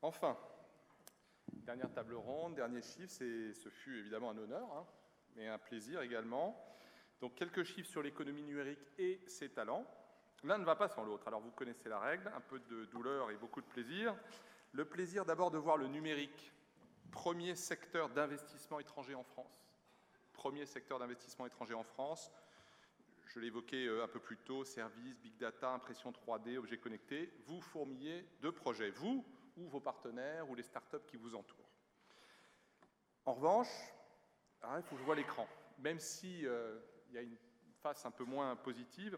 Enfin, dernière table ronde, dernier chiffre, ce fut évidemment un honneur, mais un plaisir également. Donc quelques chiffres sur l'économie numérique et ses talents. L'un ne va pas sans l'autre, alors vous connaissez la règle, un peu de douleur et beaucoup de plaisir. Le plaisir d'abord de voir le numérique, premier secteur d'investissement étranger en France. Premier secteur d'investissement étranger en France. Je l'évoquais un peu plus tôt, services, big data, impression 3D, objets connectés. Vous fourmillez de projets, vous ou vos partenaires ou les startups qui vous entourent. En revanche, il faut que je vois l'écran. Même si il y a une face un peu moins positive,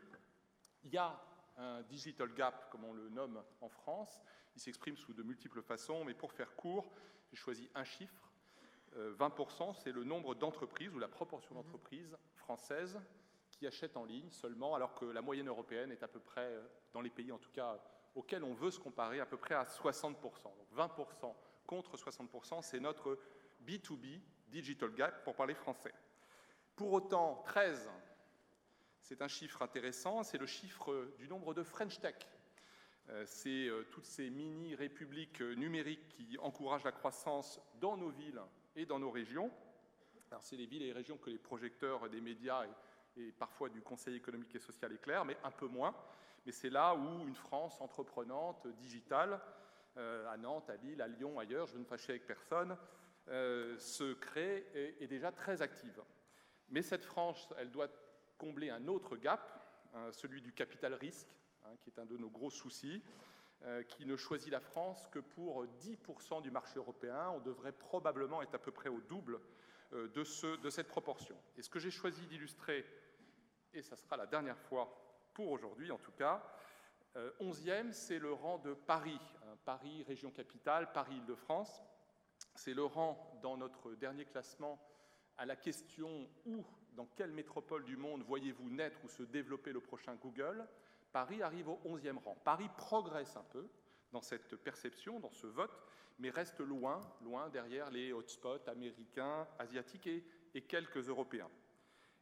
il y a un digital gap, comme on le nomme en France. Il s'exprime sous de multiples façons, mais pour faire court, j'ai choisi un chiffre. 20%, c'est le nombre d'entreprises ou la proportion d'entreprises françaises qui achètent en ligne seulement, alors que la moyenne européenne est à peu près, dans les pays en tout cas auxquels on veut se comparer, à peu près à 60%. Donc 20% contre 60%, c'est notre B2B, Digital Gap, pour parler français. Pour autant, 13, c'est un chiffre intéressant, c'est le chiffre du nombre de French Tech. C'est toutes ces mini-républiques numériques qui encouragent la croissance dans nos villes et dans nos régions. Alors c'est les villes et les régions que les projecteurs des médias et parfois du Conseil économique et social éclairent, mais un peu moins. Mais c'est là où une France entreprenante, digitale, à Nantes, à Lille, à Lyon, ailleurs, je veux ne fâcher avec personne, se crée et est déjà très active. Mais cette France, elle doit combler un autre gap, celui du capital risque, qui est un de nos gros soucis, qui ne choisit la France que pour 10% du marché européen. On devrait probablement être à peu près au double de cette proportion. Et ce que j'ai choisi d'illustrer, et ça sera la dernière fois pour aujourd'hui en tout cas, 11e, c'est le rang de Paris. Paris, région capitale, Paris-Île-de-France. C'est le rang dans notre dernier classement à la question où, dans quelle métropole du monde voyez-vous naître ou se développer le prochain Google. Paris arrive au 11e rang. Paris progresse un peu dans cette perception, dans ce vote, mais reste loin derrière les hotspots américains, asiatiques et quelques Européens.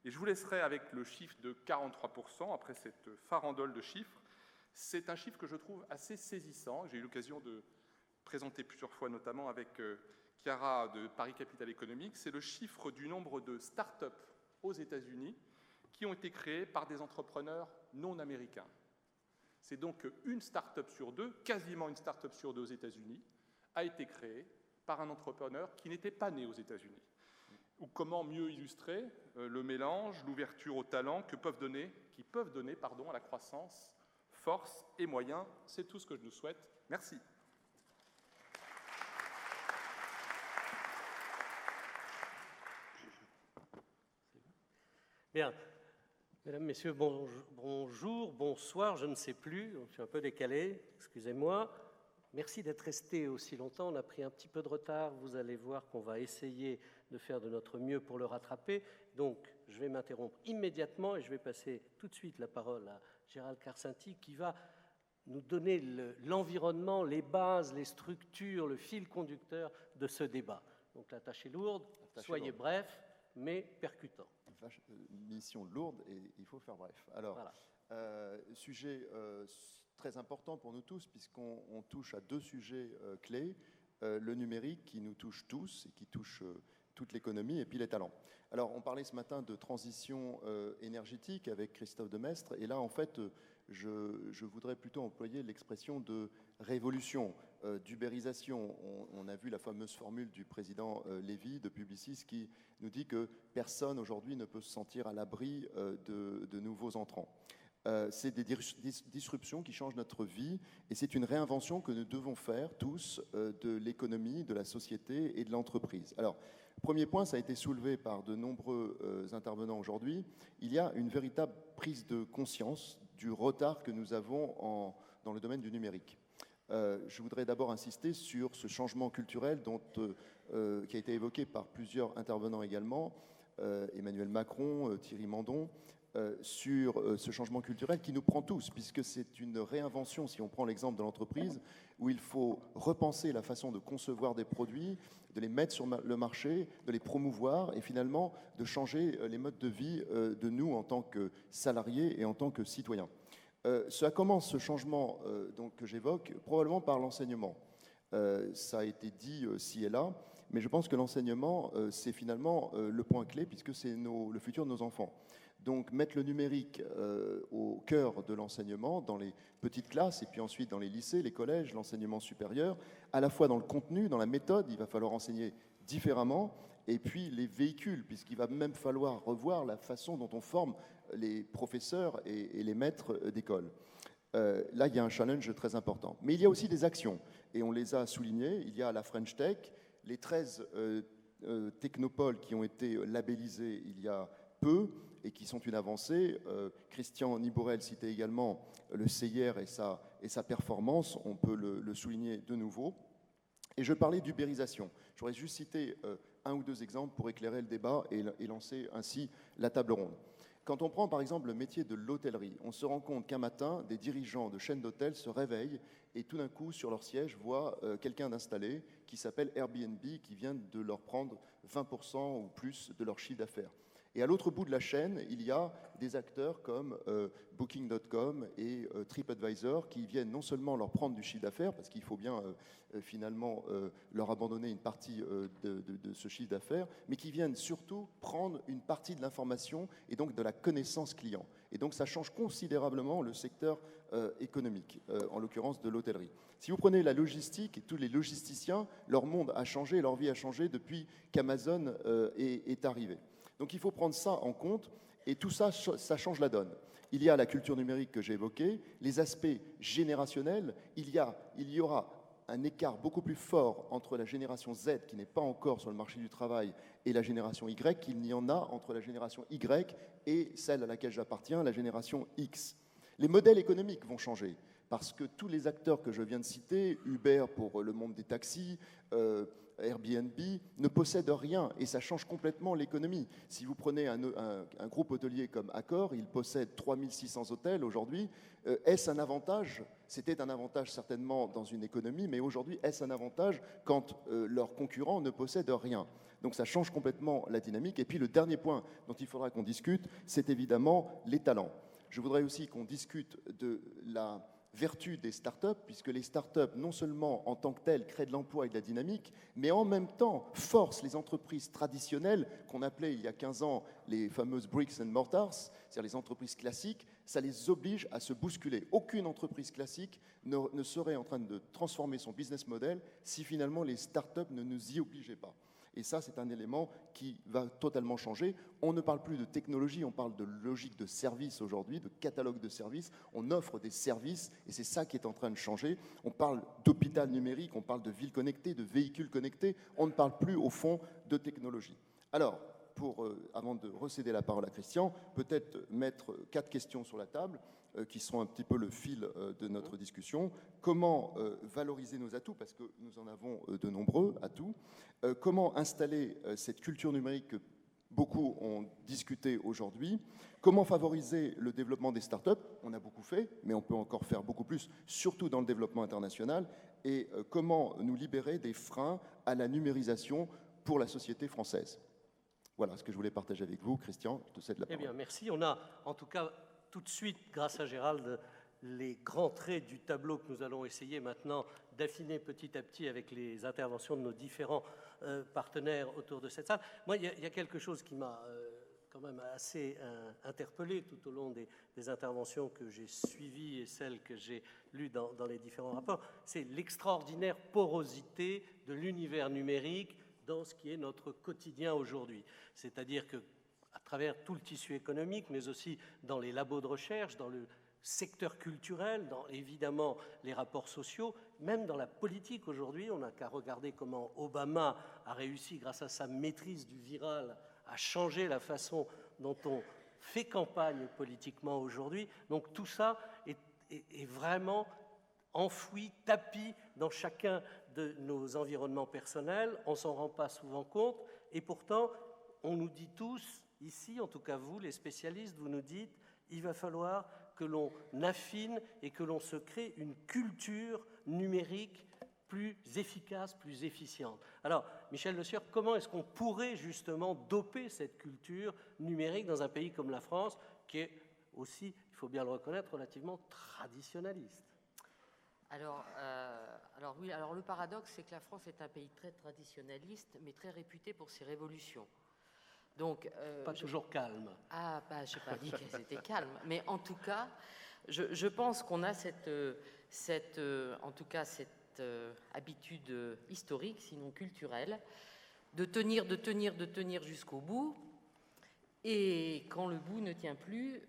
Et je vous laisserai avec le chiffre de 43%, après cette farandole de chiffres. C'est un chiffre que je trouve assez saisissant. J'ai eu l'occasion de présenter plusieurs fois, notamment avec Chiara de Paris Capital Économique. C'est le chiffre du nombre de start-up aux États-Unis qui ont été créées par des entrepreneurs non américains. C'est donc une start-up sur deux, quasiment une start-up sur deux aux États-Unis, a été créée par un entrepreneur qui n'était pas né aux États-Unis. Ou comment mieux illustrer le mélange, l'ouverture au talent qui peuvent donner à la croissance, force et moyens. C'est tout ce que je nous souhaite. Merci. Bien. Mesdames, Messieurs, bonjour, bonsoir, je ne sais plus, je suis un peu décalé, excusez-moi. Merci d'être restés aussi longtemps, on a pris un petit peu de retard, vous allez voir qu'on va essayer de faire de notre mieux pour le rattraper. Donc, je vais m'interrompre immédiatement et je vais passer tout de suite la parole à Gérald Karsenty qui va nous donner l'environnement, les bases, les structures, le fil conducteur de ce débat. Donc la tâche est lourde, soyez bref, mais percutant. Mission lourde et il faut faire bref. Alors, voilà. Sujet très important pour nous tous puisqu'on touche à deux sujets clés. Le numérique qui nous touche tous et qui touche toute l'économie et puis les talents. Alors, on parlait ce matin de transition énergétique avec Christophe Demestre et là, en fait, je voudrais plutôt employer l'expression de révolution, d'ubérisation. On a vu la fameuse formule du président Lévy de Publicis qui nous dit que personne aujourd'hui ne peut se sentir à l'abri de nouveaux entrants. C'est des disruptions qui changent notre vie et c'est une réinvention que nous devons faire tous de l'économie, de la société et de l'entreprise. Alors, premier point, ça a été soulevé par de nombreux intervenants aujourd'hui, il y a une véritable prise de conscience du retard que nous avons dans le domaine du numérique. Je voudrais d'abord insister sur ce changement culturel qui a été évoqué par plusieurs intervenants également, Emmanuel Macron, Thierry Mandon, sur ce changement culturel qui nous prend tous, puisque c'est une réinvention, si on prend l'exemple de l'entreprise, où il faut repenser la façon de concevoir des produits, de les mettre sur le marché, de les promouvoir et finalement de changer les modes de vie de nous en tant que salariés et en tant que citoyens. Ça commence ce changement que j'évoque probablement par l'enseignement. Ça a été dit ci et là, mais je pense que l'enseignement, c'est finalement le point clé, puisque c'est le futur de nos enfants. Donc mettre le numérique au cœur de l'enseignement, dans les petites classes, et puis ensuite dans les lycées, les collèges, l'enseignement supérieur, à la fois dans le contenu, dans la méthode, il va falloir enseigner différemment, et puis les véhicules, puisqu'il va même falloir revoir la façon dont on forme les professeurs et les maîtres d'école. Là, il y a un challenge très important. Mais il y a aussi des actions, et on les a soulignées. Il y a la French Tech, les 13 technopoles qui ont été labellisés il y a peu et qui sont une avancée. Christian Nibourel citait également le CIR et sa performance, on peut le souligner de nouveau. Et je parlais d'ubérisation. J'aurais juste cité un ou deux exemples pour éclairer le débat et lancer ainsi la table ronde. Quand on prend par exemple le métier de l'hôtellerie, on se rend compte qu'un matin, des dirigeants de chaînes d'hôtels se réveillent et tout d'un coup, sur leur siège, voient quelqu'un d'installé qui s'appelle Airbnb, qui vient de leur prendre 20% ou plus de leur chiffre d'affaires. Et à l'autre bout de la chaîne, il y a des acteurs comme Booking.com et TripAdvisor qui viennent non seulement leur prendre du chiffre d'affaires, parce qu'il faut bien finalement leur abandonner une partie de ce chiffre d'affaires, mais qui viennent surtout prendre une partie de l'information et donc de la connaissance client. Et donc ça change considérablement le secteur économique, en l'occurrence de l'hôtellerie. Si vous prenez la logistique et tous les logisticiens, leur monde a changé, leur vie a changé depuis qu'Amazon est arrivé. Donc il faut prendre ça en compte, et tout ça, ça change la donne. Il y a la culture numérique que j'ai évoquée, les aspects générationnels, il y aura un écart beaucoup plus fort entre la génération Z, qui n'est pas encore sur le marché du travail, et la génération Y, qu'il n'y en a entre la génération Y et celle à laquelle j'appartiens, la génération X. Les modèles économiques vont changer, parce que tous les acteurs que je viens de citer, Uber pour le monde des taxis, Airbnb, ne possèdent rien, et ça change complètement l'économie. Si vous prenez un groupe hôtelier comme Accor, il possède 3600 hôtels aujourd'hui. Est-ce un avantage? C'était un avantage certainement dans une économie, mais aujourd'hui, est-ce un avantage quand leurs concurrents ne possèdent rien? Donc ça change complètement la dynamique. Et puis le dernier point dont il faudra qu'on discute, c'est évidemment les talents. Je voudrais aussi qu'on discute de la vertu des startups, puisque les startups, non seulement en tant que telles, créent de l'emploi et de la dynamique, mais en même temps forcent les entreprises traditionnelles, qu'on appelait il y a 15 ans les fameuses bricks and mortars, c'est-à-dire les entreprises classiques, ça les oblige à se bousculer. Aucune entreprise classique ne serait en train de transformer son business model si finalement les startups ne nous y obligeaient pas. Et ça, c'est un élément qui va totalement changer. On ne parle plus de technologie, on parle de logique de service aujourd'hui, de catalogue de services. On offre des services et c'est ça qui est en train de changer. On parle d'hôpital numérique, on parle de villes connectées, de véhicules connectés. On ne parle plus, au fond, de technologie. Alors, avant de recéder la parole à Christian, peut-être mettre 4 questions sur la table qui seront un petit peu le fil de notre discussion. Comment valoriser nos atouts, parce que nous en avons de nombreux atouts. Comment installer cette culture numérique que beaucoup ont discuté aujourd'hui. Comment favoriser le développement des startups? On a beaucoup fait, mais on peut encore faire beaucoup plus, surtout dans le développement international. Et comment nous libérer des freins à la numérisation pour la société française? Voilà ce que je voulais partager avec vous. Christian, je te cède la parole. Eh bien, merci. On a en tout cas tout de suite, grâce à Gérald, les grands traits du tableau que nous allons essayer maintenant d'affiner petit à petit avec les interventions de nos différents partenaires autour de cette salle. Moi, il y a quelque chose qui m'a quand même assez interpellé tout au long des interventions que j'ai suivies et celles que j'ai lues dans les différents rapports. C'est l'extraordinaire porosité de l'univers numérique dans ce qui est notre quotidien aujourd'hui. C'est-à-dire que à travers tout le tissu économique, mais aussi dans les labos de recherche, dans le secteur culturel, dans évidemment les rapports sociaux, même dans la politique aujourd'hui, on n'a qu'à regarder comment Obama a réussi, grâce à sa maîtrise du viral, à changer la façon dont on fait campagne politiquement aujourd'hui. Donc tout ça est vraiment enfoui, tapi dans chacun de nos environnements personnels. On ne s'en rend pas souvent compte, et pourtant, on nous dit tous, ici, en tout cas vous, les spécialistes, vous nous dites, il va falloir que l'on affine et que l'on se crée une culture numérique plus efficace, plus efficiente. Alors, Michel Le Sieur, comment est-ce qu'on pourrait justement doper cette culture numérique dans un pays comme la France, qui est aussi, il faut bien le reconnaître, relativement traditionnaliste? Alors oui, alors le paradoxe, c'est que la France est un pays très traditionnaliste, mais très réputé pour ses révolutions. Donc, pas toujours calme. Ah, bah, je n'ai pas dit qu'elles étaient calmes, mais en tout cas, je pense qu'on a cette habitude historique, sinon culturelle, de tenir jusqu'au bout. Et quand le bout ne tient plus,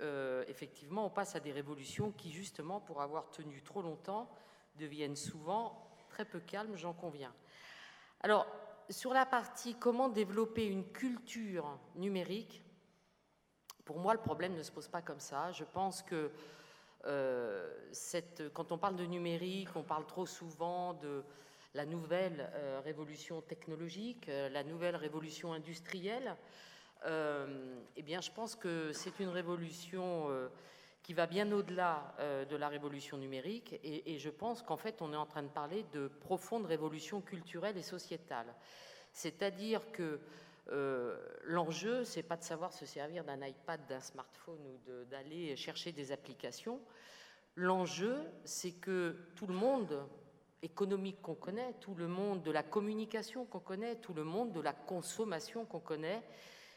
effectivement, on passe à des révolutions qui, justement, pour avoir tenu trop longtemps, deviennent souvent très peu calmes, j'en conviens. Alors, sur la partie comment développer une culture numérique, pour moi, le problème ne se pose pas comme ça. Je pense que quand on parle de numérique, on parle trop souvent de la nouvelle révolution technologique, la nouvelle révolution industrielle. Eh bien, je pense que c'est une révolution qui va bien au-delà de la révolution numérique, et je pense qu'en fait, on est en train de parler de profonde révolution culturelle et sociétale. C'est-à-dire que l'enjeu, c'est pas de savoir se servir d'un iPad, d'un smartphone ou d'aller chercher des applications. L'enjeu, c'est que tout le monde économique qu'on connaît, tout le monde de la communication qu'on connaît, tout le monde de la consommation qu'on connaît,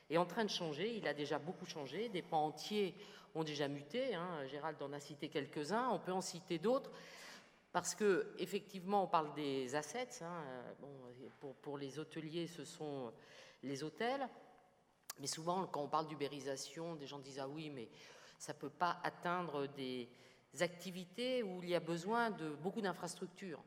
est en train de changer. Il a déjà beaucoup changé. Des pans entiers ont déjà muté. Gérald en a cité quelques-uns. On peut en citer d'autres. Parce que effectivement, on parle des assets. Pour les hôteliers, ce sont les hôtels. Mais souvent, quand on parle d'ubérisation, des gens disent « Ah oui, mais ça ne peut pas atteindre des activités où il y a besoin de beaucoup d'infrastructures. »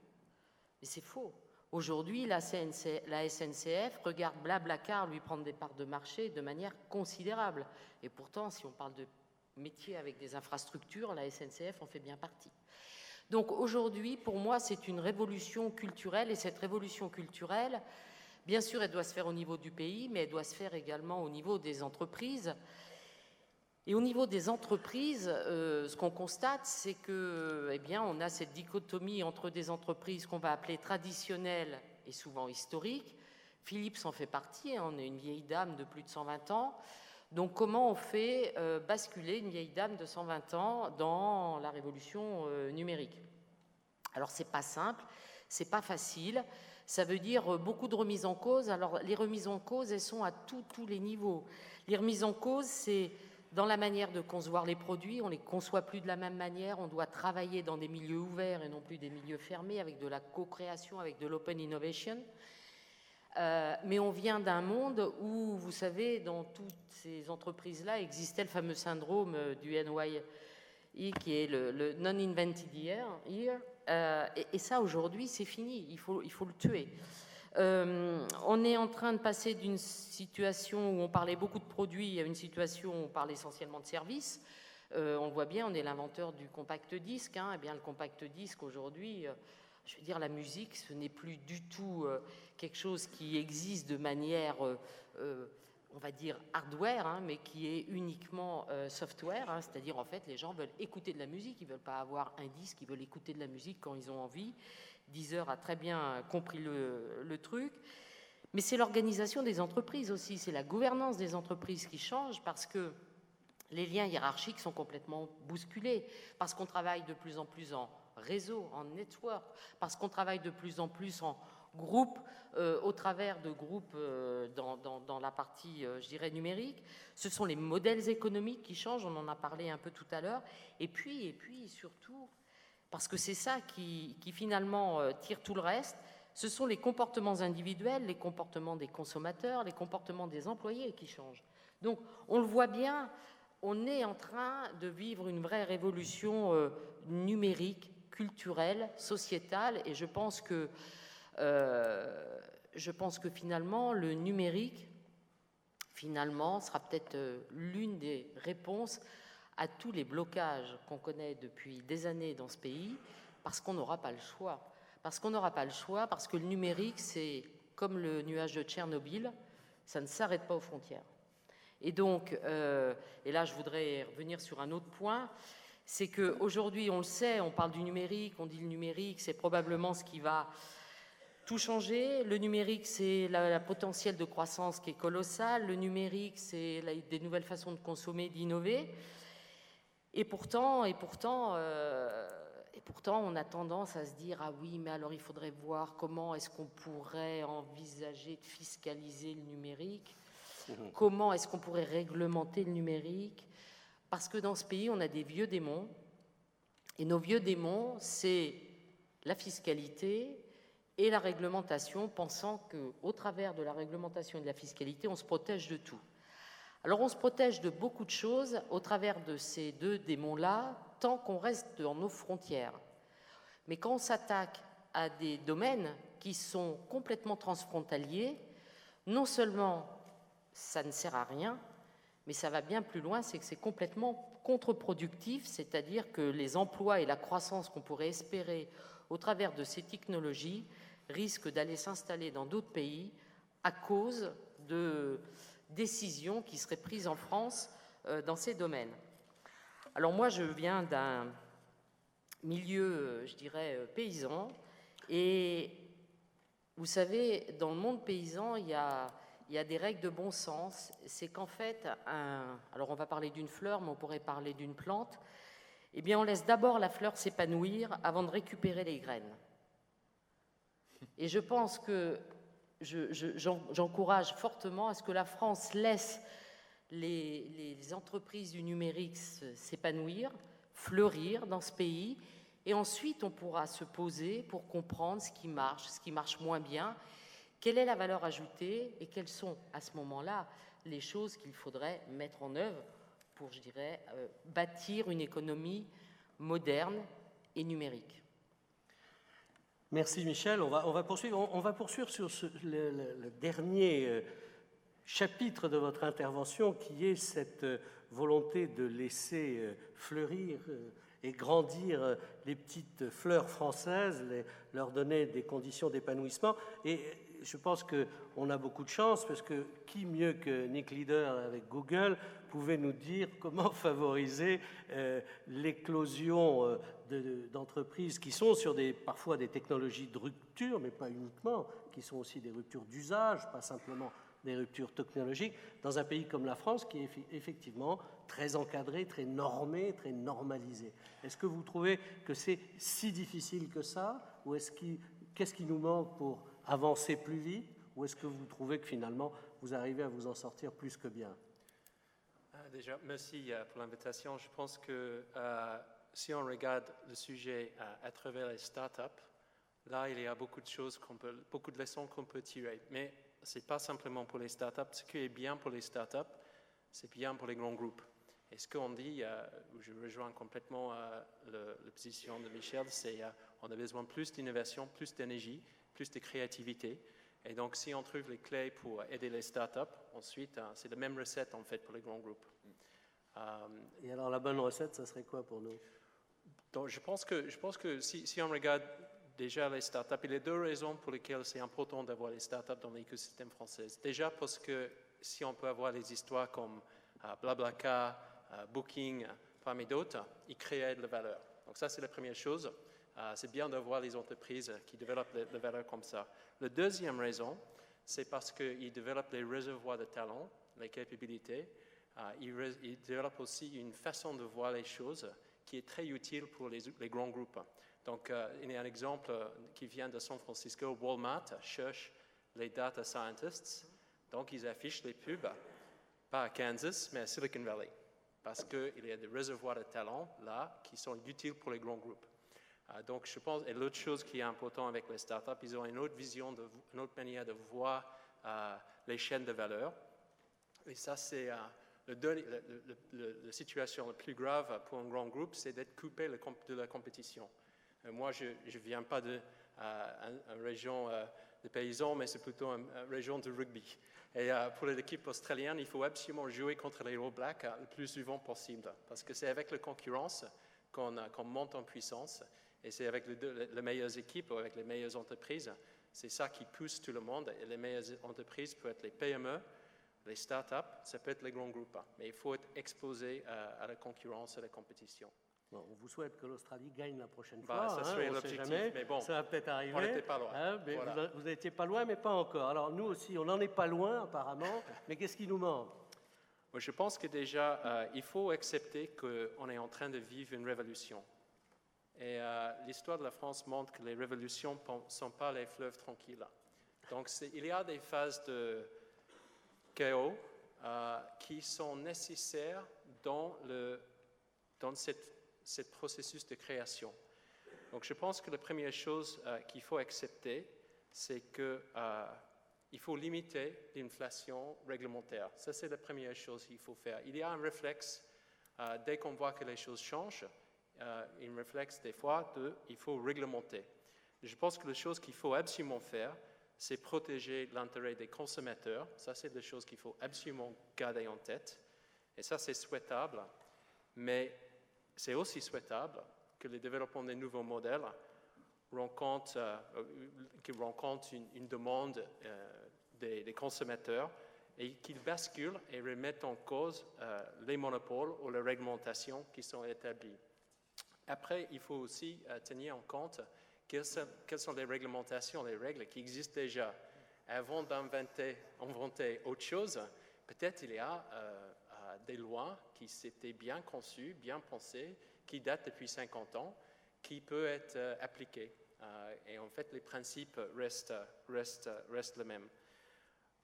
Mais c'est faux. Aujourd'hui, la SNCF regarde Blablacar lui prendre des parts de marché de manière considérable. Et pourtant, si on parle de métiers avec des infrastructures, la SNCF en fait bien partie. Donc aujourd'hui, pour moi, c'est une révolution culturelle, et cette révolution culturelle, bien sûr, elle doit se faire au niveau du pays, mais elle doit se faire également au niveau des entreprises. Et au niveau des entreprises, ce qu'on constate, c'est que, eh bien, on a cette dichotomie entre des entreprises qu'on va appeler traditionnelles et souvent historiques. Philips en fait partie, on est une vieille dame de plus de 120 ans. Donc, comment on fait basculer une vieille dame de 120 ans dans la révolution numérique? Alors, c'est pas simple, c'est pas facile. Ça veut dire beaucoup de remises en cause. Alors, les remises en cause, elles sont à tous les niveaux. Les remises en cause, c'est dans la manière de concevoir les produits, on ne les conçoit plus de la même manière, on doit travailler dans des milieux ouverts et non plus des milieux fermés, avec de la co-création, avec de l'open innovation. Mais on vient d'un monde où, vous savez, dans toutes ces entreprises-là, existait le fameux syndrome du NYE, qui est le non-invented year. Et ça, aujourd'hui, c'est fini, il faut le tuer. On est en train de passer d'une situation où on parlait beaucoup de produits à une situation où on parle essentiellement de services. On le voit bien, on est l'inventeur du compact disque. Eh bien, le compact disque aujourd'hui, je veux dire, la musique, ce n'est plus du tout quelque chose qui existe de manière, on va dire, hardware, mais qui est uniquement software. C'est-à-dire, en fait, les gens veulent écouter de la musique, ils ne veulent pas avoir un disque, ils veulent écouter de la musique quand ils ont envie. Deezer a très bien compris le truc. Mais c'est l'organisation des entreprises aussi, c'est la gouvernance des entreprises qui change, parce que les liens hiérarchiques sont complètement bousculés, parce qu'on travaille de plus en plus en réseau, en network, parce qu'on travaille de plus en plus en groupe, au travers de groupes dans la partie, je dirais, numérique. Ce sont les modèles économiques qui changent, on en a parlé un peu tout à l'heure, et puis surtout, parce que c'est ça qui finalement tire tout le reste, ce sont les comportements individuels, les comportements des consommateurs, les comportements des employés qui changent. Donc, on le voit bien, on est en train de vivre une vraie révolution numérique, culturelle, sociétale, et je pense que finalement, le numérique, finalement, sera peut-être l'une des réponses à tous les blocages qu'on connaît depuis des années dans ce pays, parce qu'on n'aura pas le choix. Parce qu'on n'aura pas le choix, parce que le numérique, c'est comme le nuage de Tchernobyl, ça ne s'arrête pas aux frontières. Et donc, et là je voudrais revenir sur un autre point, c'est qu'aujourd'hui, on le sait, on parle du numérique, on dit le numérique, c'est probablement ce qui va tout changer. Le numérique, c'est la potentiel de croissance qui est colossal. Le numérique, c'est des nouvelles façons de consommer, d'innover. Et pourtant, pourtant, on a tendance à se dire, ah oui, mais alors il faudrait voir comment est-ce qu'on pourrait envisager de fiscaliser le numérique, comment est-ce qu'on pourrait réglementer le numérique, parce que dans ce pays, on a des vieux démons, et nos vieux démons, c'est la fiscalité et la réglementation, pensant qu'au travers de la réglementation et de la fiscalité, on se protège de tout. Alors on se protège de beaucoup de choses au travers de ces deux démons-là, tant qu'on reste dans nos frontières. Mais quand on s'attaque à des domaines qui sont complètement transfrontaliers, non seulement ça ne sert à rien, mais ça va bien plus loin, c'est que c'est complètement contre-productif, c'est-à-dire que les emplois et la croissance qu'on pourrait espérer au travers de ces technologies risquent d'aller s'installer dans d'autres pays à cause de décisions qui seraient prises en France dans ces domaines. Alors moi, je viens d'un milieu, je dirais, paysan, et vous savez, dans le monde paysan, il y a des règles de bon sens. C'est qu'en fait, alors on va parler d'une fleur, mais on pourrait parler d'une plante, eh bien on laisse d'abord la fleur s'épanouir avant de récupérer les graines. Et je pense que j'encourage fortement à ce que la France laisse les entreprises du numérique s'épanouir, fleurir dans ce pays, et ensuite on pourra se poser pour comprendre ce qui marche moins bien, quelle est la valeur ajoutée et quelles sont à ce moment-là les choses qu'il faudrait mettre en œuvre pour, je dirais, bâtir une économie moderne et numérique. Merci Michel. On va poursuivre sur le dernier chapitre de votre intervention, qui est cette volonté de laisser fleurir et grandir les petites fleurs françaises, leur donner des conditions d'épanouissement. Et je pense qu'on a beaucoup de chance, parce que qui mieux que Nick Leader avec Google pouvait nous dire comment favoriser l'éclosion d'entreprises qui sont sur parfois des technologies de rupture, mais pas uniquement, qui sont aussi des ruptures d'usage, pas simplement des ruptures technologiques, dans un pays comme la France, qui est effectivement très encadré, très normé, très normalisé. Est-ce que vous trouvez que c'est si difficile que ça, ou qu'est-ce qui nous manque pour avancer plus vite, ou est-ce que vous trouvez que finalement vous arrivez à vous en sortir plus que bien? Déjà, merci pour l'invitation. Je pense que si on regarde le sujet à travers les startups, là, il y a beaucoup de choses, beaucoup de leçons qu'on peut tirer. Mais ce n'est pas simplement pour les startups. Ce qui est bien pour les startups, c'est bien pour les grands groupes. Et ce qu'on dit, je rejoins complètement la position de Michel, c'est qu'on a besoin de plus d'innovation, plus d'énergie, plus de créativité. Et donc, si on trouve les clés pour aider les startups, ensuite, c'est la même recette, en fait, pour les grands groupes. Et alors, la bonne recette, ça serait quoi pour nous? Donc, je pense que si on regarde déjà les startups, il y a deux raisons pour lesquelles c'est important d'avoir les startups dans l'écosystème français. Déjà, parce que si on peut avoir des histoires comme BlaBlaCar, Booking, parmi d'autres, ils créent de la valeur. Donc, ça, c'est la première chose. C'est bien d'avoir les entreprises qui développent de la valeur comme ça. La deuxième raison, c'est parce qu'ils développent les réservoirs de talents, les capacités. Ils développent aussi une façon de voir les choses qui est très utile pour les grands groupes. Donc, il y a un exemple qui vient de San Francisco. Walmart cherche les data scientists. Donc, ils affichent les pubs, pas à Kansas, mais à Silicon Valley. Parce qu'il y a des réservoirs de talents là qui sont utiles pour les grands groupes. Donc, je pense, et l'autre chose qui est importante avec les startups, ils ont une autre vision, une autre manière de voir les chaînes de valeur. Et ça, c'est la situation la plus grave pour un grand groupe, c'est d'être coupé de la compétition. Moi, je ne viens pas d'une région de paysans, mais c'est plutôt une région de rugby. Et pour l'équipe australienne, il faut absolument jouer contre les All Blacks le plus souvent possible, parce que c'est avec la concurrence qu'on monte en puissance, et c'est avec les meilleures équipes ou avec les meilleures entreprises. C'est ça qui pousse tout le monde, et les meilleures entreprises peuvent être les PME, les startups, ça peut être les grands groupes. Mais il faut être exposé à la concurrence, à la compétition. Bon, on vous souhaite que l'Australie gagne la prochaine fois. Ça serait l'objectif, mais bon, ça va peut-être arriver. On n'était pas loin. Mais voilà. Vous n'étiez pas loin, mais pas encore. Alors nous aussi, on n'en est pas loin apparemment, mais qu'est-ce qui nous manque? Moi, je pense que déjà, il faut accepter qu'on est en train de vivre une révolution. Et l'histoire de la France montre que les révolutions ne sont pas les fleuves tranquilles. Donc il y a des phases de chaos qui sont nécessaires dans ce processus de création. Donc je pense que la première chose qu'il faut accepter, c'est qu'il faut limiter l'inflation réglementaire. Ça, c'est la première chose qu'il faut faire. Il y a un réflexe, dès qu'on voit que les choses changent, un réflexe des fois il faut réglementer. Je pense que la chose qu'il faut absolument faire, c'est protéger l'intérêt des consommateurs. Ça, c'est des choses qu'il faut absolument garder en tête. Et ça, c'est souhaitable. Mais c'est aussi souhaitable que le développement des nouveaux modèles rencontre une demande des consommateurs et qu'ils basculent et remettent en cause les monopoles ou les réglementations qui sont établies. Après, il faut aussi tenir en compte quelles sont les réglementations, les règles qui existent déjà. Avant d'inventer autre chose, peut-être il y a des lois qui s'étaient bien conçues, bien pensées, qui datent depuis 50 ans, qui peuvent être appliquées. Et en fait, les principes restent les mêmes.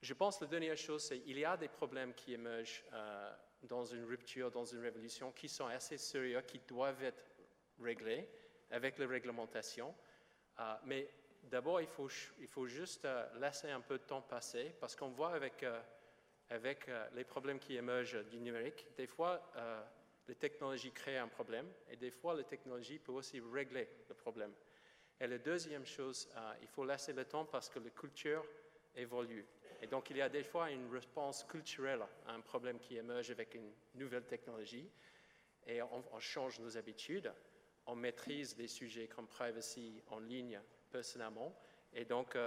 Je pense que la dernière chose, c'est qu'il y a des problèmes qui émergent dans une rupture, dans une révolution, qui sont assez sérieux, qui doivent être réglés avec les réglementations. Mais d'abord, il faut juste laisser un peu de temps passer, parce qu'on voit avec les problèmes qui émergent du numérique, des fois, les technologies créent un problème, et des fois, les technologies peuvent aussi régler le problème. Et la deuxième chose, il faut laisser le temps parce que la culture évolue. Et donc, il y a des fois une réponse culturelle à un problème qui émerge avec une nouvelle technologie, et on change nos habitudes, on maîtrise des sujets comme privacy en ligne personnellement, et donc,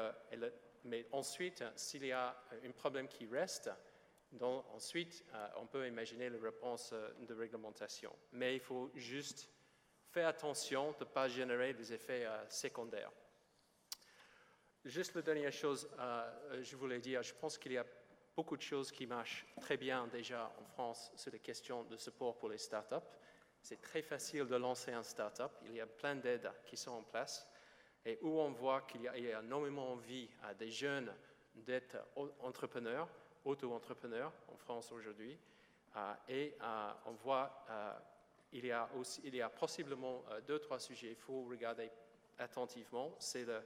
mais ensuite, s'il y a un problème qui reste, ensuite, on peut imaginer la réponse de réglementation. Mais il faut juste faire attention de ne pas générer des effets secondaires. Juste la dernière chose, je voulais dire, je pense qu'il y a beaucoup de choses qui marchent très bien déjà en France sur les questions de support pour les startups. C'est très facile de lancer un startup. Il y a plein d'aides qui sont en place. Et où on voit qu'il y a énormément envie à des jeunes d'être entrepreneurs, auto-entrepreneurs en France aujourd'hui. Et on voit il y a possiblement 2-3 sujets qu'il faut regarder attentivement. C'est la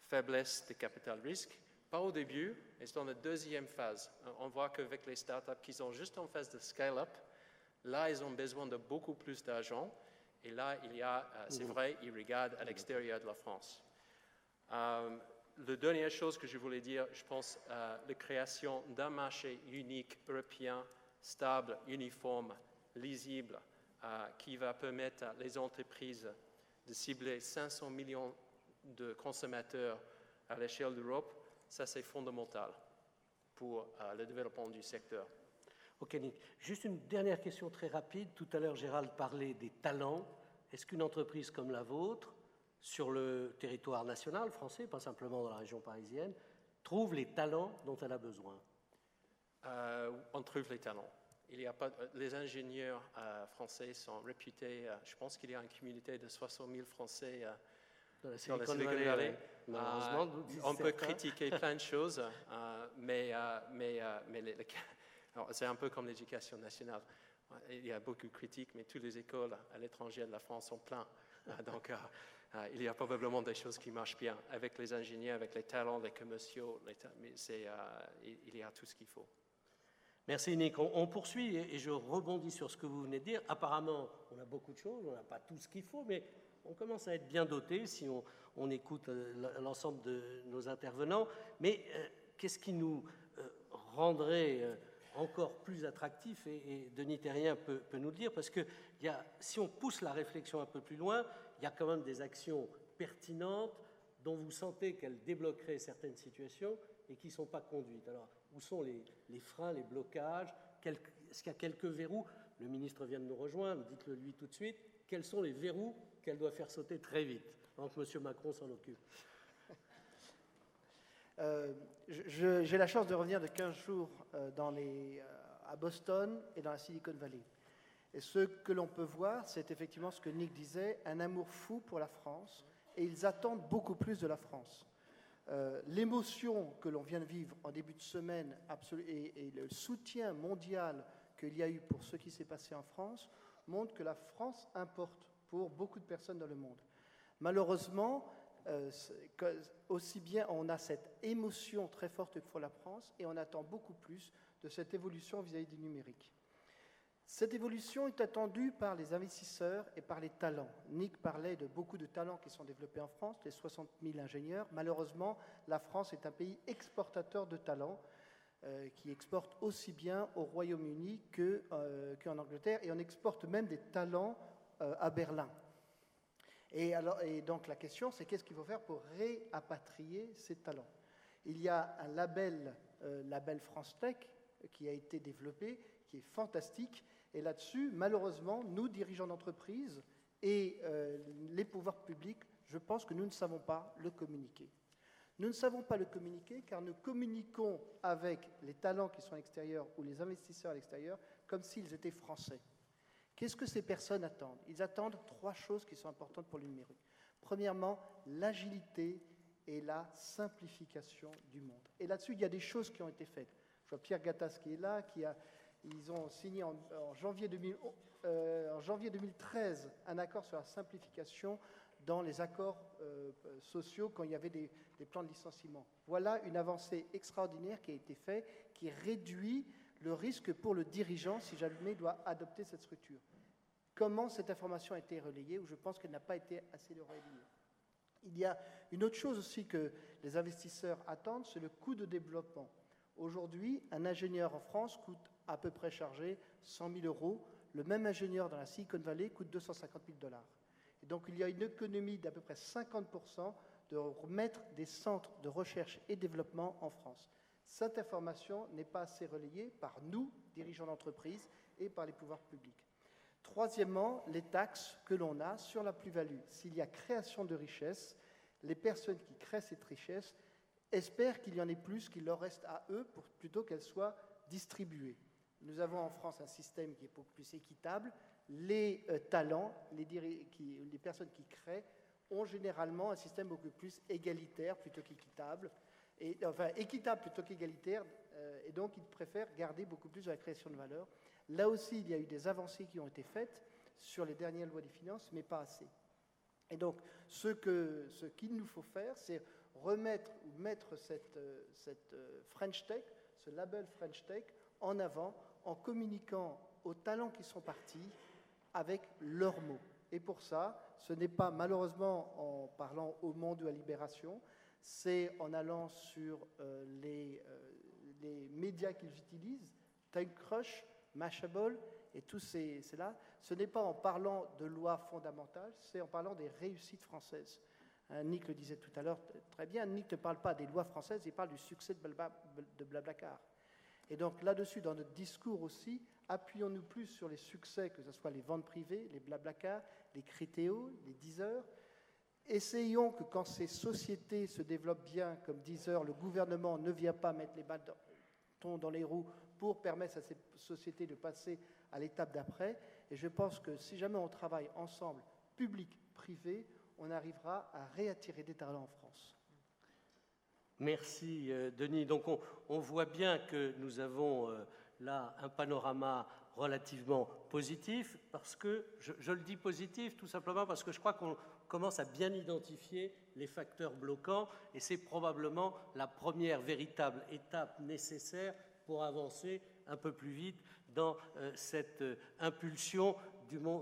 faiblesse de capital risque. Pas au début, mais c'est dans la deuxième phase. On voit qu'avec les startups qui sont juste en phase de scale-up, là, ils ont besoin de beaucoup plus d'argent. Et là, c'est vrai, ils regardent à l'extérieur de la France. La dernière chose que je voulais dire, je pense à la création d'un marché unique, européen, stable, uniforme, lisible, qui va permettre à les entreprises de cibler 500 millions de consommateurs à l'échelle d'Europe. Ça, c'est fondamental pour le développement du secteur. Ok, Nick. Juste une dernière question très rapide. Tout à l'heure, Gérald parlait des talents. Est-ce qu'une entreprise comme la vôtre, sur le territoire national français, pas simplement dans la région parisienne, trouve les talents dont elle a besoin? On trouve les talents. Les ingénieurs français sont réputés. Je pense qu'il y a une communauté de 60 000 Français dans la Silicon Valley. On peut critiquer plein de choses, mais c'est un peu comme l'éducation nationale. Il y a beaucoup de critiques, mais toutes les écoles à l'étranger de la France sont pleines. Donc, il y a probablement des choses qui marchent bien avec les ingénieurs, avec les talents, les commerciaux. Mais il y a tout ce qu'il faut. Merci Nick. On poursuit et je rebondis sur ce que vous venez de dire. Apparemment, on a beaucoup de choses, on n'a pas tout ce qu'il faut, mais on commence à être bien doté si on écoute l'ensemble de nos intervenants. Mais qu'est-ce qui nous rendrait encore plus attractif, et Denis Terrien peut nous le dire, parce que si on pousse la réflexion un peu plus loin, il y a quand même des actions pertinentes dont vous sentez qu'elles débloqueraient certaines situations et qui ne sont pas conduites. Alors, où sont les freins, les blocages? Est-ce qu'il y a quelques verrous? Le ministre vient de nous rejoindre, dites-le lui tout de suite. Quels sont les verrous qu'elle doit faire sauter très vite avant que M. Macron s'en occupe? J'ai la chance de revenir de 15 jours à Boston et dans la Silicon Valley. Et ce que l'on peut voir, c'est effectivement ce que Nick disait, un amour fou pour la France, et ils attendent beaucoup plus de la France. L'émotion que l'on vient de vivre en début de semaine et le soutien mondial qu'il y a eu pour ce qui s'est passé en France montre que la France importe pour beaucoup de personnes dans le monde. Malheureusement, aussi bien on a cette émotion très forte pour la France et on attend beaucoup plus de cette évolution vis-à-vis du numérique. Cette évolution est attendue par les investisseurs et par les talents. Nick parlait de beaucoup de talents qui sont développés en France, les 60 000 ingénieurs. Malheureusement, la France est un pays exportateur de talents qui exporte aussi bien au Royaume-Uni qu'en Angleterre, et on exporte même des talents à Berlin. Et donc la question, c'est qu'est-ce qu'il faut faire pour réapatrier ces talents? Il y a un label France Tech qui a été développé, qui est fantastique. Et là-dessus, malheureusement, nous, dirigeants d'entreprise et les pouvoirs publics, je pense que nous ne savons pas le communiquer. Nous ne savons pas le communiquer car nous communiquons avec les talents qui sont à l'extérieur ou les investisseurs à l'extérieur comme s'ils étaient français. Qu'est-ce que ces personnes attendent? Ils attendent 3 choses qui sont importantes pour le numérique. Premièrement, l'agilité et la simplification du monde. Et là-dessus, il y a des choses qui ont été faites. Je vois Pierre Gattaz qui est là, ils ont signé en janvier 2013 un accord sur la simplification dans les accords sociaux quand il y avait des plans de licenciement. Voilà une avancée extraordinaire qui a été faite, qui réduit le risque pour le dirigeant si jamais il doit adopter cette structure. Comment cette information a été relayée, ou je pense qu'elle n'a pas été assez relayée. Il y a une autre chose aussi que les investisseurs attendent, c'est le coût de développement. Aujourd'hui, un ingénieur en France coûte à peu près chargé 100 000 €. Le même ingénieur dans la Silicon Valley coûte 250 000 $. Et donc, il y a une économie d'à peu près 50% de remettre des centres de recherche et développement en France. Cette information n'est pas assez relayée par nous, dirigeants d'entreprise, et par les pouvoirs publics. Troisièmement, les taxes que l'on a sur la plus-value. S'il y a création de richesse, les personnes qui créent cette richesse espèrent qu'il y en ait plus, qu'il leur reste à eux, plutôt qu'elles soient distribuées. Nous avons en France un système qui est beaucoup plus équitable. Les talents, les personnes qui créent, ont généralement un système beaucoup plus égalitaire plutôt qu'équitable. Équitable plutôt qu'égalitaire, et donc ils préfèrent garder beaucoup plus de la création de valeur. Là aussi, il y a eu des avancées qui ont été faites sur les dernières lois des finances, mais pas assez. Et donc, ce qu'il nous faut faire, c'est mettre cette French Tech, ce label French Tech, en avant, en communiquant aux talents qui sont partis avec leurs mots. Et pour ça, ce n'est pas malheureusement en parlant au Monde ou à Libération, c'est en allant sur les médias qu'ils utilisent, TimeCrush, Mashable et tous ces-là. Ce n'est pas en parlant de lois fondamentales, c'est en parlant des réussites françaises. Nick le disait tout à l'heure très bien, Nick ne parle pas des lois françaises, il parle du succès de Blablacar. Et donc là-dessus, dans notre discours aussi, appuyons-nous plus sur les succès, que ce soit les ventes privées, les Blablacar, les Criteo, les Deezer. Essayons que quand ces sociétés se développent bien, comme Deezer, le gouvernement ne vient pas mettre les bâtons dans les roues pour permettre à ces sociétés de passer à l'étape d'après. Et je pense que si jamais on travaille ensemble, public, privé, on arrivera à réattirer des talents en France. Merci Denis. Donc on voit bien que nous avons là un panorama relativement positif, parce que, je le dis positif tout simplement parce que je crois qu'on commence à bien identifier les facteurs bloquants, et c'est probablement la première véritable étape nécessaire pour avancer un peu plus vite dans cette impulsion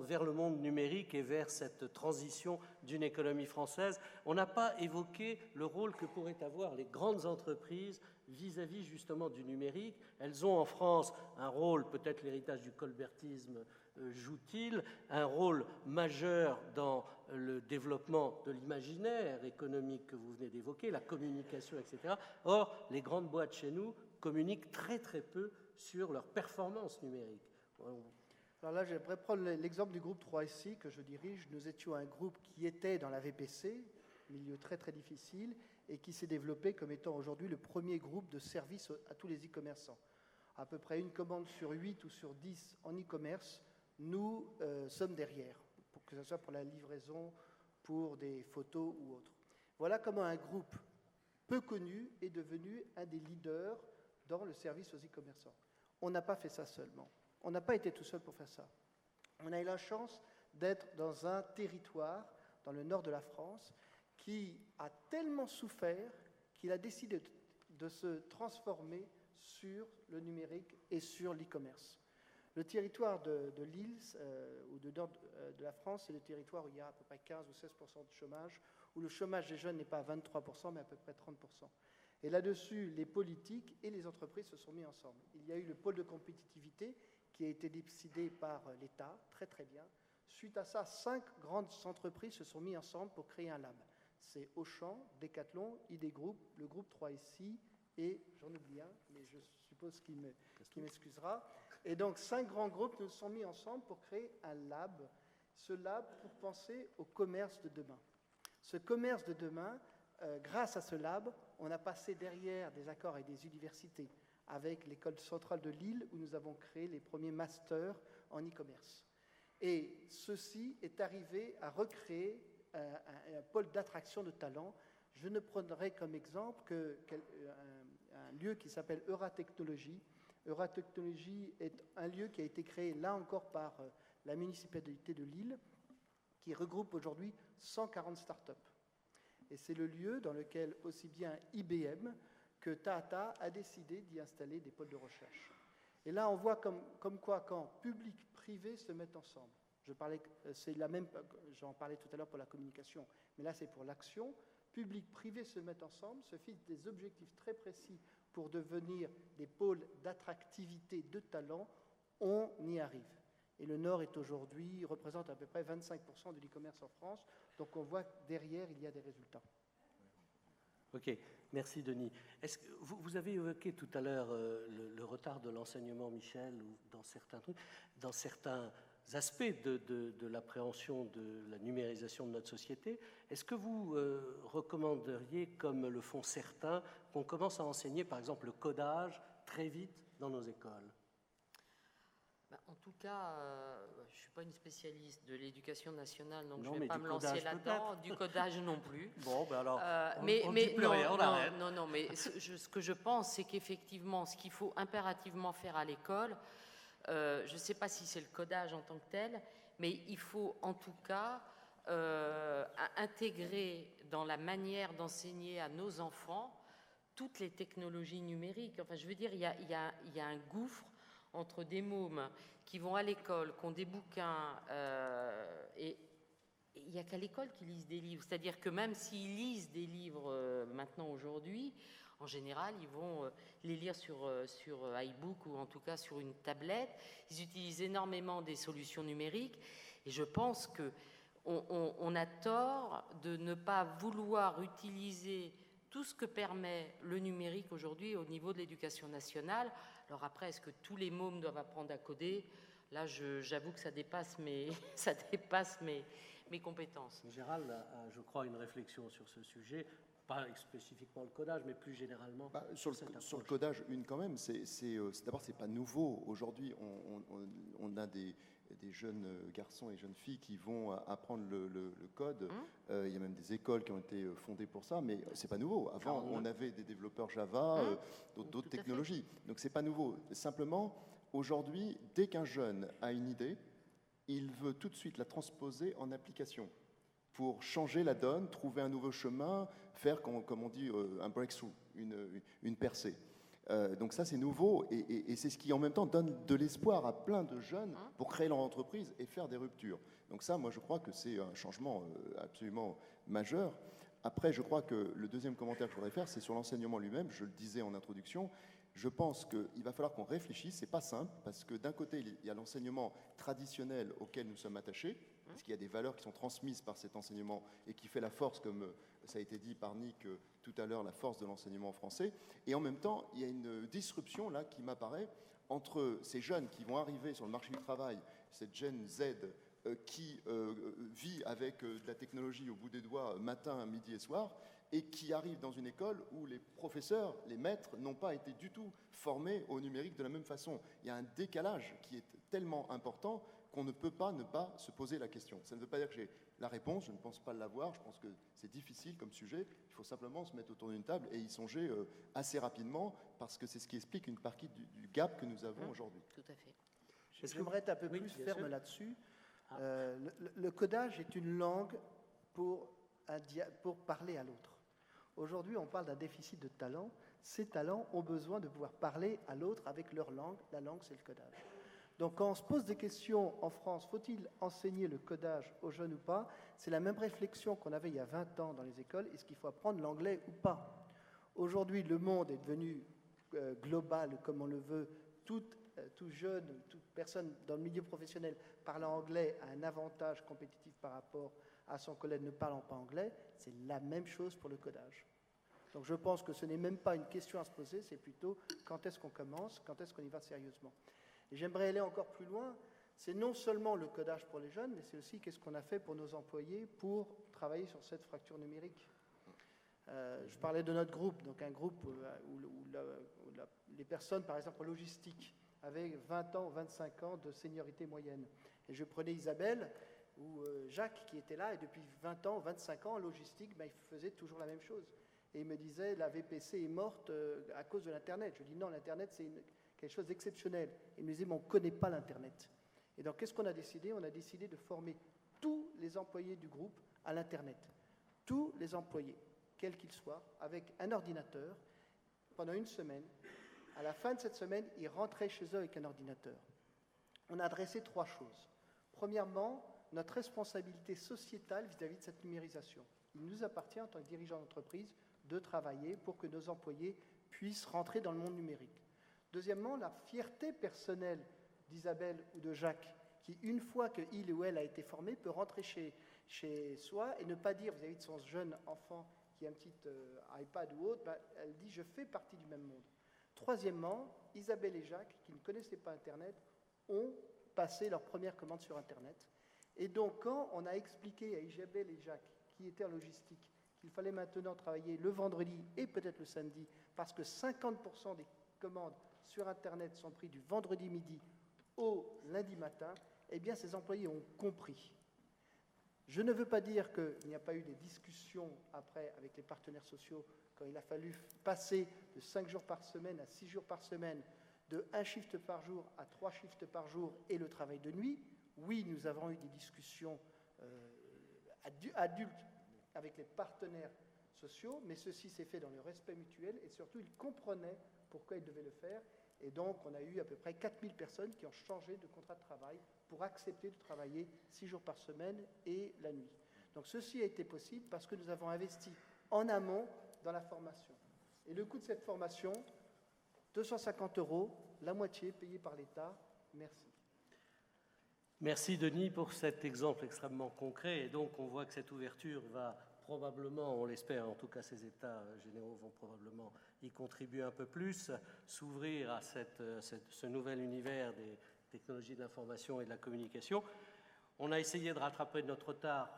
vers le monde numérique et vers cette transition d'une économie française. On n'a pas évoqué le rôle que pourraient avoir les grandes entreprises vis-à-vis justement du numérique. Elles ont en France un rôle, peut-être l'héritage du colbertisme joue-t-il, un rôle majeur dans le développement de l'imaginaire économique que vous venez d'évoquer, la communication, etc. Or, les grandes boîtes chez nous communiquent très très peu sur leur performance numérique. Alors là, j'aimerais prendre l'exemple du groupe 3SI que je dirige. Nous étions un groupe qui était dans la VPC, milieu très très difficile, et qui s'est développé comme étant aujourd'hui le premier groupe de service à tous les e-commerçants. À peu près une commande sur 8 ou sur 10 en e-commerce nous sommes derrière, que ce soit pour la livraison, pour des photos ou autres. Voilà comment un groupe peu connu est devenu un des leaders dans le service aux e-commerçants. On n'a pas fait ça seulement. On n'a pas été tout seul pour faire ça. On a eu la chance d'être dans un territoire, dans le nord de la France, qui a tellement souffert qu'il a décidé de se transformer sur le numérique et sur l'e-commerce. Le territoire de l'île ou du nord de la France, c'est le territoire où il y a à peu près 15 ou 16% de chômage, où le chômage des jeunes n'est pas à 23%, mais à peu près 30%. Et là-dessus, les politiques et les entreprises se sont mis ensemble. Il y a eu le pôle de compétitivité qui a été décidé par l'État, très très bien. Suite à ça, 5 grandes entreprises se sont mis ensemble pour créer un lab. C'est Auchan, Decathlon, ID Group, le groupe 3SI et j'en oublie un, mais je suppose qu'il m'excusera. Et donc 5 grands groupes nous sont mis ensemble pour créer un lab, ce lab pour penser au commerce de demain. Ce commerce de demain, grâce à ce lab, on a passé derrière des accords avec des universités, avec l'école centrale de Lille, où nous avons créé les premiers masters en e-commerce. Et ceci est arrivé à recréer un pôle d'attraction de talents. Je ne prendrai comme exemple un lieu qui s'appelle Euratechnologie. Euratechnologie est un lieu qui a été créé, là encore, par la municipalité de Lille, qui regroupe aujourd'hui 140 startups. Et c'est le lieu dans lequel aussi bien IBM que Tata a décidé d'y installer des pôles de recherche. Et là, on voit comme quoi, quand public-privé se mettent ensemble, j'en parlais tout à l'heure pour la communication, mais là c'est pour l'action, public-privé se mettent ensemble, se fixent des objectifs très précis pour devenir des pôles d'attractivité de talent, on y arrive. Et le Nord représente à peu près 25% de l'e-commerce en France, donc on voit que derrière, il y a des résultats. Ok, merci Denis. Est-ce que vous avez évoqué tout à l'heure le retard de l'enseignement, Michel, ou dans certains aspects de l'appréhension de la numérisation de notre société. Est-ce que vous recommanderiez, comme le font certains, qu'on commence à enseigner par exemple le codage très vite dans nos écoles ? En tout cas, je ne suis pas une spécialiste de l'éducation nationale, donc je ne vais pas me lancer là-dedans. Du codage non plus. Bon, ben alors, on ne dit plus rien, on arrête. Non, mais ce que je pense, c'est qu'effectivement, ce qu'il faut impérativement faire à l'école, je ne sais pas si c'est le codage en tant que tel, mais il faut en tout cas intégrer dans la manière d'enseigner à nos enfants toutes les technologies numériques. Enfin, je veux dire, il y a un gouffre entre des mômes qui vont à l'école, qui ont des bouquins, et il n'y a qu'à l'école qu'ils lisent des livres. C'est-à-dire que même s'ils lisent des livres maintenant, aujourd'hui, en général, ils vont les lire sur iBook ou en tout cas sur une tablette. Ils utilisent énormément des solutions numériques et je pense qu'on a tort de ne pas vouloir utiliser tout ce que permet le numérique aujourd'hui au niveau de l'éducation nationale. Alors après, est-ce que tous les mômes doivent apprendre à coder ? Là, j'avoue que ça dépasse mes compétences. Gérald a, je crois, une réflexion sur ce sujet, pas spécifiquement le codage, mais plus généralement. Sur le codage, quand même, d'abord, c'est pas nouveau. Aujourd'hui, on a des jeunes garçons et jeunes filles qui vont apprendre le code. Il y a même des écoles qui ont été fondées pour ça, mais c'est pas nouveau. Avant, on avait des développeurs Java, d'autres technologies. Donc c'est pas nouveau. Simplement, aujourd'hui, dès qu'un jeune a une idée, il veut tout de suite la transposer en application pour changer la donne, trouver un nouveau chemin, faire, comme on dit, un breakthrough, une percée. Donc ça, c'est nouveau et c'est ce qui, en même temps, donne de l'espoir à plein de jeunes pour créer leur entreprise et faire des ruptures. Donc ça, moi, je crois que c'est un changement absolument majeur. Après, je crois que le deuxième commentaire que je voudrais faire, c'est sur l'enseignement lui-même. Je le disais en introduction. Je pense qu'il va falloir qu'on réfléchisse. C'est pas simple parce que d'un côté, il y a l'enseignement traditionnel auquel nous sommes attachés, parce qu'il y a des valeurs qui sont transmises par cet enseignement et qui fait la force, comme ça a été dit par Nick tout à l'heure, la force de l'enseignement français. Et en même temps, il y a une disruption là qui m'apparaît entre ces jeunes qui vont arriver sur le marché du travail, cette Gen Z qui vit avec de la technologie au bout des doigts matin, midi et soir, et qui arrive dans une école où les professeurs, les maîtres, n'ont pas été du tout formés au numérique de la même façon. Il y a un décalage qui est tellement important qu'on ne peut pas ne pas se poser la question. Ça ne veut pas dire que j'ai la réponse, je ne pense pas l'avoir, je pense que c'est difficile comme sujet, il faut simplement se mettre autour d'une table et y songer assez rapidement, parce que c'est ce qui explique une partie du gap que nous avons aujourd'hui. Tout à fait. J'aimerais être un peu plus ferme là-dessus. Le codage est une langue pour parler à l'autre. Aujourd'hui, on parle d'un déficit de talent. Ces talents ont besoin de pouvoir parler à l'autre avec leur langue. La langue, c'est le codage. Donc, quand on se pose des questions en France, faut-il enseigner le codage aux jeunes ou pas? C'est la même réflexion qu'on avait il y a 20 ans dans les écoles. Est-ce qu'il faut apprendre l'anglais ou pas? Aujourd'hui, le monde est devenu global, comme on le veut. Tout jeune, toute personne dans le milieu professionnel parlant anglais a un avantage compétitif par rapport à son collègue ne parlant pas anglais. C'est la même chose pour le codage. Donc je pense que ce n'est même pas une question à se poser, c'est plutôt quand est-ce qu'on commence, quand est-ce qu'on y va sérieusement. Et j'aimerais aller encore plus loin, c'est non seulement le codage pour les jeunes, mais c'est aussi qu'est-ce qu'on a fait pour nos employés pour travailler sur cette fracture numérique. Je parlais de notre groupe, donc un groupe où les personnes, par exemple en logistique, avaient 20 ans ou 25 ans de seniorité moyenne. Et je prenais Isabelle ou Jacques qui était là, et depuis 20 ans ou 25 ans en logistique, ils faisaient toujours la même chose. Et il me disait, la VPC est morte à cause de l'Internet. Je dis non, l'Internet c'est quelque chose d'exceptionnel. Il me disait, mais on ne connaît pas l'Internet. Et donc qu'est-ce qu'on a décidé? On a décidé de former tous les employés du groupe à l'Internet. Tous les employés, quels qu'ils soient, avec un ordinateur, pendant une semaine. À la fin de cette semaine, ils rentraient chez eux avec un ordinateur. On a adressé 3 choses. Premièrement, notre responsabilité sociétale vis-à-vis de cette numérisation. Il nous appartient, en tant que dirigeant d'entreprise, de travailler pour que nos employés puissent rentrer dans le monde numérique. Deuxièmement, la fierté personnelle d'Isabelle ou de Jacques, qui, une fois qu'il ou elle a été formé, peut rentrer chez soi et ne pas dire vis-à-vis de son jeune enfant qui a un petit iPad ou autre, elle dit « je fais partie du même monde ». Troisièmement, Isabelle et Jacques, qui ne connaissaient pas Internet, ont passé leur première commande sur Internet. Et donc, quand on a expliqué à Isabelle et Jacques, qui étaient en logistique, qu'il fallait maintenant travailler le vendredi et peut-être le samedi, parce que 50% des commandes sur Internet sont prises du vendredi midi au lundi matin, eh bien, ces employés ont compris. Je ne veux pas dire qu'il n'y a pas eu des discussions après avec les partenaires sociaux quand il a fallu passer de 5 jours par semaine à 6 jours par semaine, de 1 shift par jour à 3 shifts par jour et le travail de nuit. Oui, nous avons eu des discussions adultes avec les partenaires sociaux, mais ceci s'est fait dans le respect mutuel et surtout ils comprenaient pourquoi ils devaient le faire. Et donc on a eu à peu près 4000 personnes qui ont changé de contrat de travail pour accepter de travailler 6 jours par semaine et la nuit. Donc ceci a été possible parce que nous avons investi en amont dans la formation. Et le coût de cette formation, 250 €, la moitié payée par l'État. Merci. Merci Denis pour cet exemple extrêmement concret. Et donc on voit que cette ouverture va probablement, on l'espère, en tout cas ces États généraux vont probablement y contribuer un peu plus, s'ouvrir à ce nouvel univers des technologies de l'information et de la communication. On a essayé de rattraper notre retard.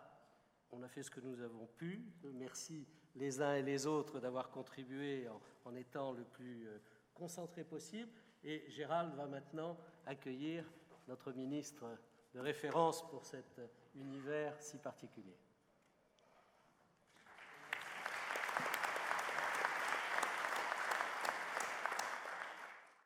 On a fait ce que nous avons pu. Merci les uns et les autres d'avoir contribué en étant le plus concentré possible. Et Gérald va maintenant accueillir notre ministre de référence pour cet univers si particulier.